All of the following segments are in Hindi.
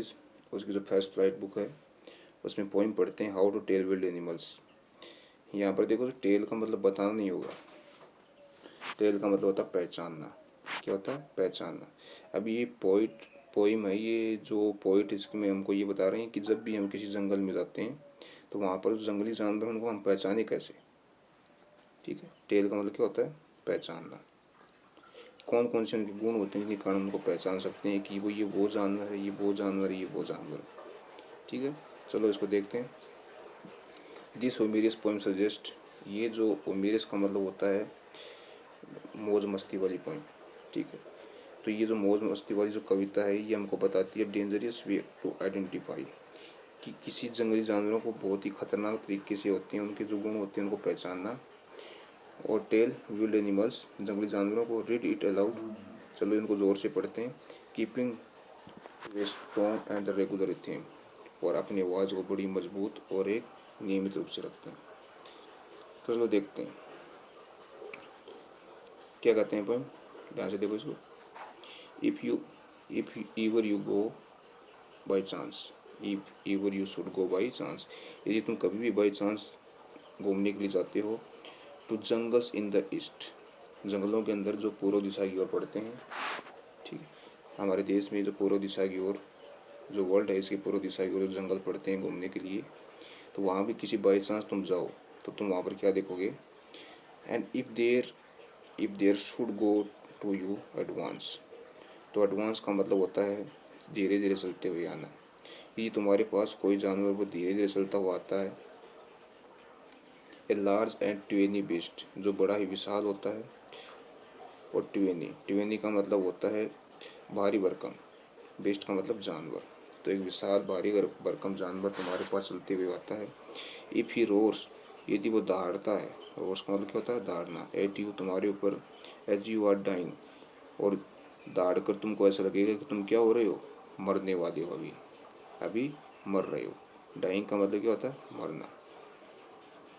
नोटिस, उसकी जो फर्स्ट फ्लाइट बुक है उसमें पोइम पढ़ते हैं how to tell wild animals. यहाँ पर देखो, तो टेल का मतलब बताना नहीं होगा, टेल का मतलब होता है पहचानना। क्या होता है? पहचानना। अब ये पोइम है, ये जो पोइट इसमें हमको ये बता रहे हैं कि जब भी हम किसी जंगल में जाते हैं तो वहाँ पर जो जंगली जानवर उनको हम पहचाने कैसे। ठीक है, टेल का मतलब क्या होता है? पहचानना। कौन कौन से उनके गुण होते हैं जिनके कारण उनको पहचान सकते हैं कि वो जानवर है, ये वो जानवर है, ये वो जानवर है। ठीक है, चलो इसको देखते हैं। दिस ओमिरियस पोइम सजेस्ट, ये जो ओमिरियस का मतलब होता है मौज मस्ती वाली पोइम। ठीक है, तो ये जो मौज मस्ती वाली जो कविता है ये हमको बताती है डेंजरस वे टू आइडेंटिफाई, कि किसी जंगली जानवरों को बहुत ही खतरनाक तरीके से होती हैं, उनके जो गुण होते हैं उनको पहचानना। और टेल विल्ड एनिमल्स, जंगली जानवरों को, रीड इट अलाउड, चलो इनको ज़ोर से पढ़ते हैं। Keeping way strong and regular rhythm, और अपनी आवाज़ को बड़ी मजबूत और एक नियमित रूप से रखते हैं। तो चलो देखते हैं क्या कहते हैं पोएम। ध्यान से देखो इसको। If ever you go by chance, if ever you should go by chance, यदि तुम कभी भी बाई चांस घूमने के लिए जाते हो, to jungles in the east, जंगलों के अंदर जो पूर्व दिशा की ओर पड़ते हैं। ठीक है, हमारे देश में जो पूर्व दिशा की ओर, जो वर्ल्ड है इसकी पूर्व दिशा की ओर जो जंगल पड़ते हैं घूमने के लिए, तो वहाँ भी किसी बाई चांस तुम जाओ तो तुम वहाँ पर क्या देखोगे। And if there should go to you advance, तो एडवांस का मतलब होता है धीरे धीरे चलते हुए आना। यदि तुम्हारे पास कोई जानवर वो धीरे धीरे चलता हुआ आता है, ए लार्ज एंड ट्वेनी बीस्ट, जो बड़ा ही विशाल होता है, और ट्वेनी का मतलब होता है भारी भरकम, बीस्ट का मतलब जानवर, तो एक विशाल भारी भरकम जानवर तुम्हारे पास चलते हुए आता है। इफ़ ही रोर्स, यदि वो दहाड़ता है, रोर्स का मतलब क्या होता है? दहाड़ना। एट यू, तुम्हारे ऊपर, एज यू आर डाइंग, और दहाड़ कर तुमको ऐसा लगेगा कि तुम क्या हो रहे हो? मरने वाले हो, अभी मर रहे हो। डाइंग का मतलब क्या होता है? मरना।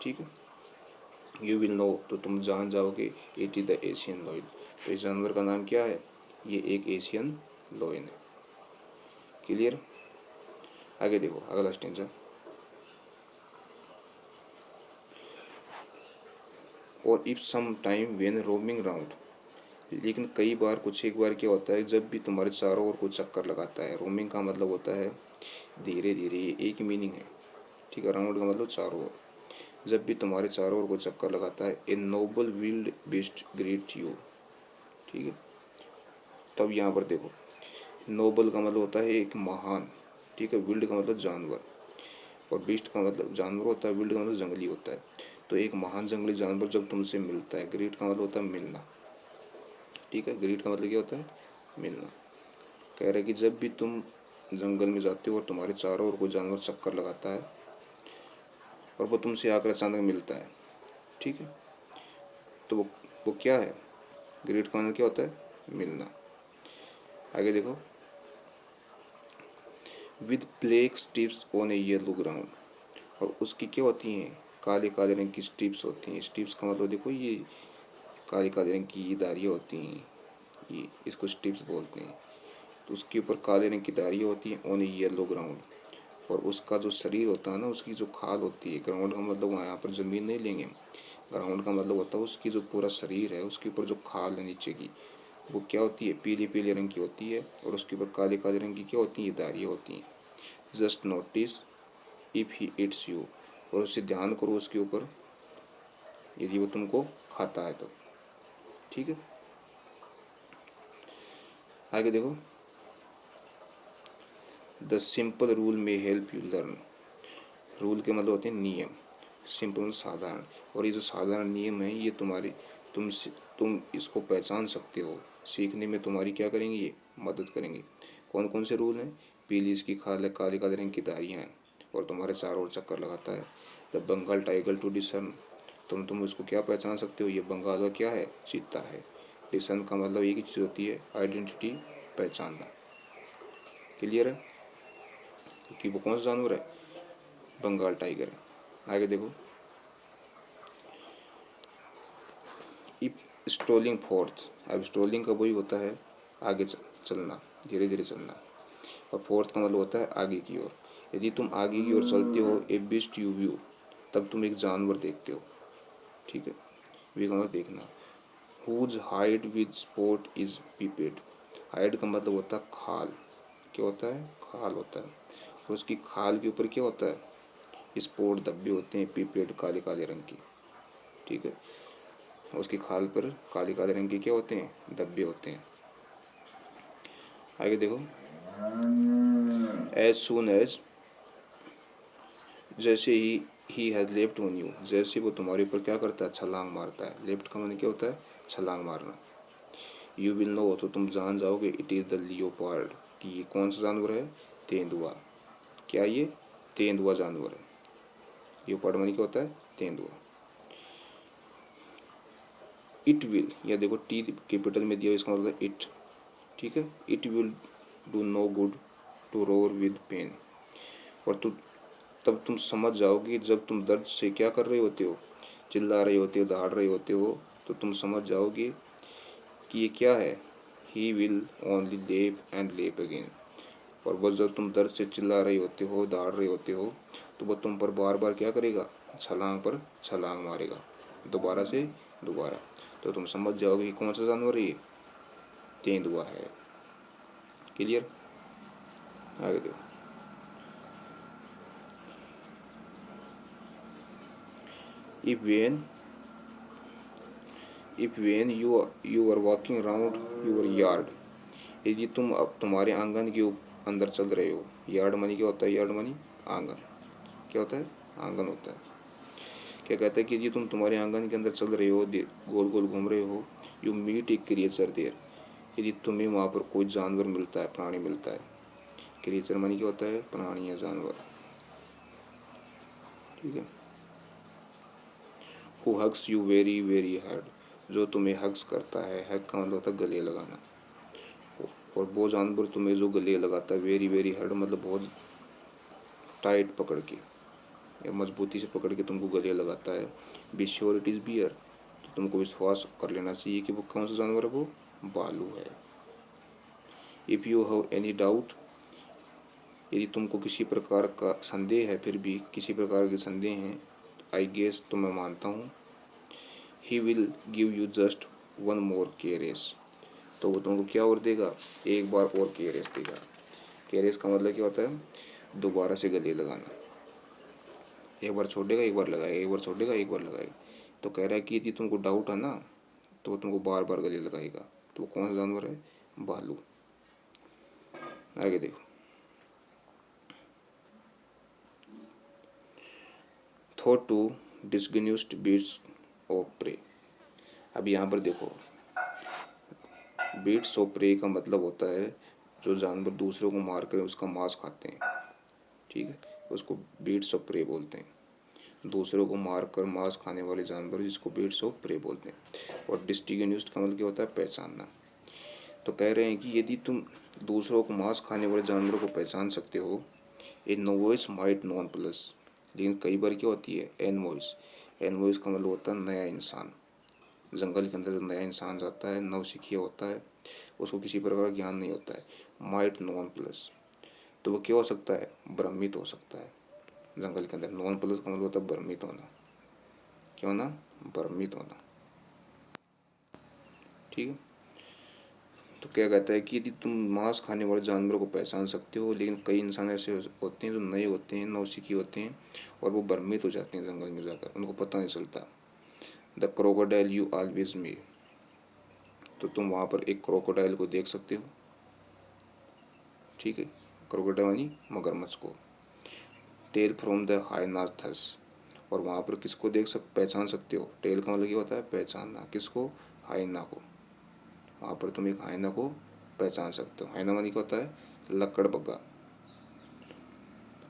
ठीक है, यू विल नो, तो तुम जान जाओगे, it is the Asian lion, तो इस जानवर का नाम क्या है? ये एक एशियन लॉयन है। क्लियर? आगे देखो अगला स्टेंजा। और if some time when roaming round, लेकिन कई बार, कुछ एक बार क्या होता है, जब भी तुम्हारे चारों ओर कोई चक्कर लगाता है। रोमिंग का मतलब होता है धीरे धीरे, ये एक मीनिंग है। ठीक है, राउंड का मतलब चारों ओर। जब भी तुम्हारे चारों ओर कोई चक्कर लगाता है, a noble wild beast greet you. ठीक है, तब यहाँ पर देखो, नोबल का मतलब होता है एक महान। ठीक है, विल्ड का मतलब जानवर, और बीस्ट का मतलब जानवर होता है, विल्ड का मतलब जंगली होता है। तो एक महान जंगली जानवर जब तुमसे मिलता है, ग्रीट का मतलब होता है मिलना। ठीक है, ग्रीट का मतलब क्या होता है? मिलना। कह रहे कि जब भी तुम जंगल में जाते हो और तुम्हारे चारों ओर कोई जानवर चक्कर लगाता है और वो तुमसे आकर अचानक मिलता है, ठीक है, तो वो क्या है? ग्रीट का मतलब क्या होता है? मिलना। आगे देखो, with black strips on A yellow ground, और उसकी क्या होती हैं? काले काले रंग की स्ट्रिप्स होती हैं। स्ट्रिप्स का मतलब देखो, ये काले काले रंग की ये धारियाँ होती हैं, ये इसको स्ट्रिप्स बोलते हैं। तो उसके ऊपर काले रंग की धारियाँ होती हैं, ऑन ए येलो ग्राउंड, और उसका जो शरीर होता है ना, उसकी जो खाल होती है, ग्राउंड का मतलब वहाँ यहाँ पर ज़मीन नहीं लेंगे, ग्राउंड का मतलब होता है उसकी जो पूरा शरीर है, उसके ऊपर जो खाल है नीचे की, वो क्या होती है? पीले पीले रंग की होती है, और उसके ऊपर काले काले रंग की क्या होती है? धारियाँ होती हैं। Just notice if he it's you, और उससे ध्यान करो उसके ऊपर, यदि वो तुमको खाता है तो। ठीक है, आगे देखो, the simple rule may help you learn, rule के मतलब होते हैं नियम, सिंपल मतलब साधारण, और ये जो साधारण नियम है ये तुम इसको पहचान सकते हो, सीखने में तुम्हारी क्या करेंगे? ये मदद करेंगे। कौन कौन से रूल हैं? पीली इसकी खाल है, काले काले रंग की धारियाँ हैं, और तुम्हारे चारों ओर चक्कर लगाता है। द बंगाल टाइगर टू डिसन, तुम इसको क्या पहचान सकते हो? ये बंगाल का क्या है? चीता है। डिसन का मतलब एक ही चीज़ होती है, आइडेंटिटी, पहचानना। क्लियर है कि वो कौन सा जानवर है? बंगाल टाइगर है। आगे देखो, इफ स्ट्रोलिंग फोर्थ, अब स्ट्रोलिंग का वही होता है आगे चलना, धीरे धीरे चलना। और फोर्थ का मतलब होता है आगे की ओर। यदि तुम आगे की ओर चलते हो, ए बिस्ट यू व्यू, तब तुम एक जानवर देखते हो। ठीक है, वी का मतलब देखना। Whose hide with spot is peeped, hide का मतलब होता है खाल, क्या होता है, खाल होता है। और उसकी खाल के ऊपर क्या होता है, स्पॉट धब्बे होते हैं, पीपेड काले काले रंग की। ठीक है, उसकी खाल पर काले काले रंग के क्या होते हैं, धब्बे होते हैं। आगे देखो, एज सुन एज, जैसे he has left on you, जैसे वो तुम्हारे ऊपर क्या करता है, छलांग मारता है। लेफ्ट का मतलब क्या होता है, छलांग मारना। यू विल नो, तो तुम जान जाओगे, इट इज़ द लियोपार्ड, कि ये कौन सा जानवर है, तेंदुआ। क्या ये तेंदुआ जानवर है। लियोपार्ड मानी क्या होता है, तेंदुआ। इट विल, या देखो टी कैपिटल में दिया, इसका मतलब इट। ठीक है, it will do no good to roar with pain, और तब तुम समझ जाओगे, जब तुम दर्द से क्या कर रहे होते हो, चिल्ला रहे होते हो, दहाड़ रहे होते हो, तो तुम समझ जाओगे कि ये क्या है, ही विल ओनली लेप एंड लेप अगेन। और बस जब तुम दर्द से चिल्ला रहे होते हो, दहाड़ रहे होते हो, तो वह तुम पर बार बार क्या करेगा, छलांग पर छलांग मारेगा, दोबारा से दोबारा। तो तुम समझ जाओगे कि कौन सा जानवर है ये, तेंदुआ है। क्लियर, आगे देखो। If when if when you are walking around your yard, यदि तुम अब तुम्हारे आंगन के अंदर चल रहे हो। यार्ड मनी क्या होता है, यार्ड मनी आंगन, क्या होता है, आंगन होता है। क्या कहता है कि यदि तुम तुम्हारे आंगन के अंदर चल रहे हो, गोल गोल घूम रहे हो, you meet a creature there, यदि तुम्हें वहाँ पर कोई जानवर मिलता है, प्राणी मिलता है। क्रिएचर मनी क्या होता है, प्राणी या जानवर। ठीक है, who hugs you very very hard, जो तुम्हें हग्स करता है। हग का मतलब होता है गले लगाना। और वो जानवर तुम्हें जो गले लगाता है, वेरी वेरी हार्ड मतलब बहुत टाइट पकड़ के या मजबूती से पकड़ के तुमको गले लगाता है। Be sure it is bear, तो तुमको विश्वास कर लेना चाहिए कि वो कौन सा जानवर है, वो भालू है। If you have any doubt, यदि तुमको किसी प्रकार का संदेह है, फिर भी किसी प्रकार के संदेह हैं, आई गेस, तो मैं मानता हूँ, he will give you just one more caress, तो वो तुमको क्या और देगा, एक बार और केयरेस देगा। केयरेस का मतलब क्या होता है, दोबारा से गले लगाना। एक बार छोड़ेगा, एक बार लगाएगा, एक बार छोड़ेगा, एक बार लगाएगा। तो कह रहा है कि यदि तुमको डाउट है ना, तो वो तुमको बार बार गले लगाएगा। तो वो कौन सा जानवर है, भालू। आगे देखो, thought to disguised beasts of prey. अब यहाँ पर देखो, बीट्स ऑफ प्रे का मतलब होता है जो जानवर दूसरों को मार कर उसका मांस खाते हैं। ठीक है, उसको बीट्स ऑफ प्रे बोलते हैं। दूसरों को मार कर मांस खाने वाले जानवर जिसको बीट्स ऑफ प्रे बोलते हैं। और डिस्टिंग्विश्ड का मतलब क्या होता है, पहचानना। तो कह रहे हैं कि यदि तुम दूसरों को मांस खाने वाले जानवरों को पहचान सकते हो, ए नोवाइस माइट नॉन प्लस, लेकिन कई बार क्या होती है, एनवॉइस। एनवॉइस का मतलब होता है नया इंसान। जंगल के अंदर जो नया इंसान जाता है, नवसिखिया होता है, उसको किसी प्रकार का ज्ञान नहीं होता है, माइट नॉन प्लस, तो वो क्या हो सकता है, भ्रमित हो सकता है। जंगल के अंदर नॉन प्लस का मतलब होता है भ्रमित होना। क्या होना, भ्रमित होना। ठीक है, तो क्या कहता है कि यदि तुम मांस खाने वाले जानवरों को पहचान सकते हो, लेकिन कई इंसान ऐसे होते हैं जो नए होते हैं, नौसिखी होते हैं, और वो भ्रमित हो जाते हैं जंगल में जाकर, उनको पता नहीं चलता। द क्रोकोडाइल यू ऑलवेज मी, तो तुम वहाँ पर एक क्रोकोडाइल को देख सकते हो। ठीक है, क्रोकोडाइल यानी मगरमच्छ को। टेल फ्रॉम द हाइनाथस, और वहाँ पर किसको पहचान सकते हो, टेल का मतलब क्या होता है, पहचानना। किसको, हाइना को। वहाँ पर तुम एक हाइना को पहचान सकते हो। हाइना मानी क्या होता है, लकड़ बग्गा।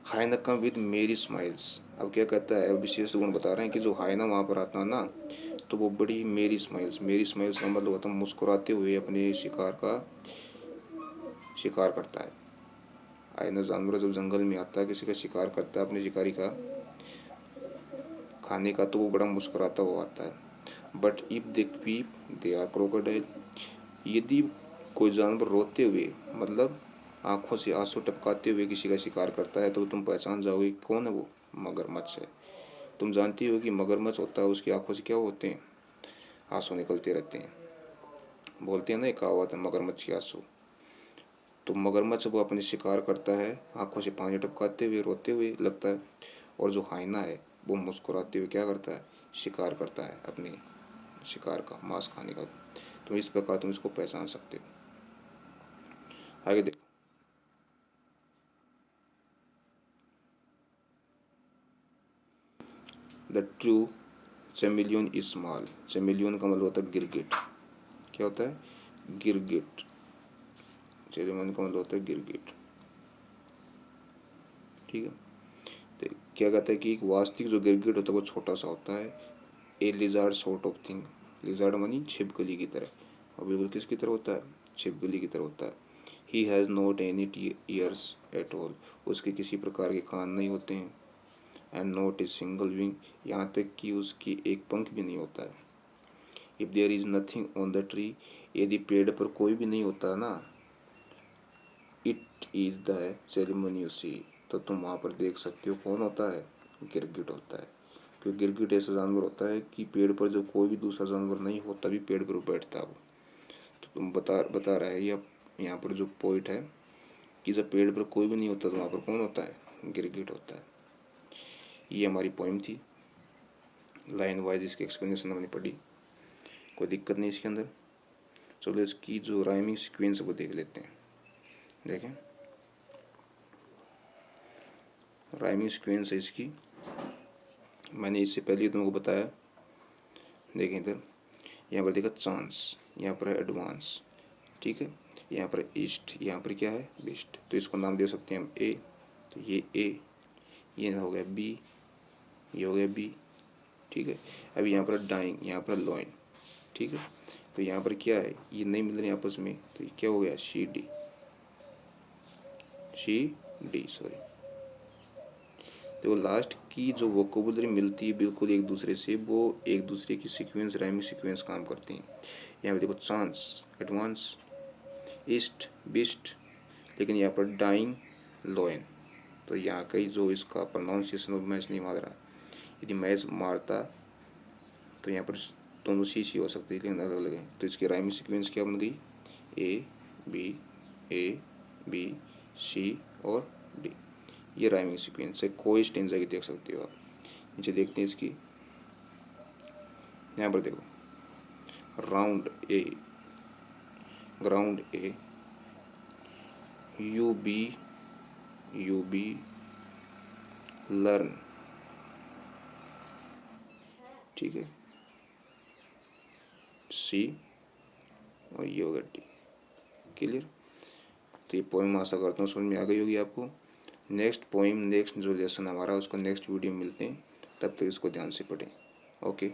हाइना कम विद मेरी स्माइल्स, अब क्या कहता है, विशेष गुण बता रहे हैं कि जो हाइना वहाँ पर आता है ना, तो वो बड़ी मेरी स्माइल्स, मेरी स्माइल्स का मतलब होता है मुस्कुराते हुए अपने शिकार का शिकार करता है। हाइना जानवर जब जंगल में आता है, किसी का शिकार करता है, अपने शिकारी का खाने का, तो वो बड़ा मुस्कुराता हुआ आता है। But if they keep they are crocodile, यदि कोई जानवर रोते हुए, मतलब आंखों से आंसू टपकाते हुए किसी का शिकार करता है तो तुम पहचान जाओगे कौन है वो, मगरमच्छ है। तुम जानती हो कि मगरमच्छ होता है उसकी आंखों से क्या होते हैं, आंसू निकलते रहते हैं। बोलते हैं ना एक कहावत है, मगरमच्छ के आंसू। तो मगरमच्छ वो अपने शिकार करता है आंखों से पानी टपकाते हुए, रोते हुए लगता है। और जो हाइना है वो मुस्कुराते हुए क्या करता है, शिकार करता है अपने शिकार का, मांस खाने का। तो इस प्रकार तुम इसको पहचान सकते हो। आगे देखो, द ट्रू चेमिलियन इज स्मॉल। चेमिलियन का मतलब होता है गिरगिट। क्या होता है, गिरगिट। चेमिलियन का मतलब होता है गिरगिट, ठीक है। तो क्या कहता है कि एक वास्तविक जो गिरगिट होता है वो छोटा सा होता है। A lizard sort of thing. Lizard मानी छिपकली की तरह, और बिल्कुल किसकी तरह होता है, छिपकली की तरह होता है। He has not any years at all. उसके किसी प्रकार के कान नहीं होते हैं। And not a single wing. यहाँ तक कि उसकी एक पंख भी नहीं होता है। If there is nothing on the tree. यदि पेड़ पर कोई भी नहीं होता ना, इट इज़ द सेरेमोनियसी। तो तुम वहाँ पर देख सकते हो कौन होता है, गिरगिट होता है। क्योंकि गिरगिट ऐसा जानवर होता है कि पेड़ पर जब कोई भी दूसरा जानवर नहीं होता भी पेड़ पर बैठता है वो। तो तुम बता रहा है ये यहाँ पर जो पॉइंट है कि जब पेड़ पर कोई भी नहीं होता तो वहाँ पर कौन होता है, गिरगिट होता है। ये हमारी पोइम थी, लाइन वाइज इसकी एक्सप्लेनेशन हमने पढ़ी, कोई दिक्कत नहीं इसके अंदर। चलो इसकी जो राइमिंग सीक्वेंस है वो देख लेते हैं। देखें, राइमिंग सीक्वेंस है इसकी, मैंने इससे पहले तुमको बताया। देखें इधर, यहाँ पर देखा चांस, यहाँ पर है एडवांस, ठीक है। यहाँ पर ईस्ट, यहाँ पर क्या है, वेस्ट। तो इसको नाम दे सकते हैं हम ए। तो ये हो गया बी, ये हो गया बी, ठीक है। अब यहाँ पर डाइंग, यहाँ पर लॉइन, ठीक है। तो यहाँ पर क्या है, ये नहीं मिल रहे आपस में, तो ये क्या हो गया, सी डी सॉरी। तो लास्ट की जो वोकेबुलरी मिलती है बिल्कुल एक दूसरे से, वो एक दूसरे की सीक्वेंस, राइमिंग सीक्वेंस काम करती हैं। यहाँ पर देखो चांस, एडवांस, ईस्ट, बिस्ट, लेकिन यहाँ पर डाइंग, लोइन। तो यहाँ का जो इसका प्रोनाउंसिएशन मैच नहीं मार रहा। यदि मैच मारता तो यहाँ पर दोनों सी हो सकती है, लेकिन अलग अलग है। तो इसकी राइमिंग सीक्वेंस क्या बन गई, ए बी सी और डी। ये राइमिंग सीक्वेंस है, कोई स्टेंजा की देख सकते हो आप। नीचे देखते हैं इसकी, यहाँ पर देखो, round A, ground A, you be learn, ठीक है, सी और ये होगा डी। क्लियर। तो ये पोइम आशा करता हूँ समझ में आ गई होगी आपको। नेक्स्ट पोइम, नेक्स्ट जो लेसन हमारा उसको नेक्स्ट वीडियो में मिलते हैं, तब तक इसको ध्यान से पढ़ें। ओके।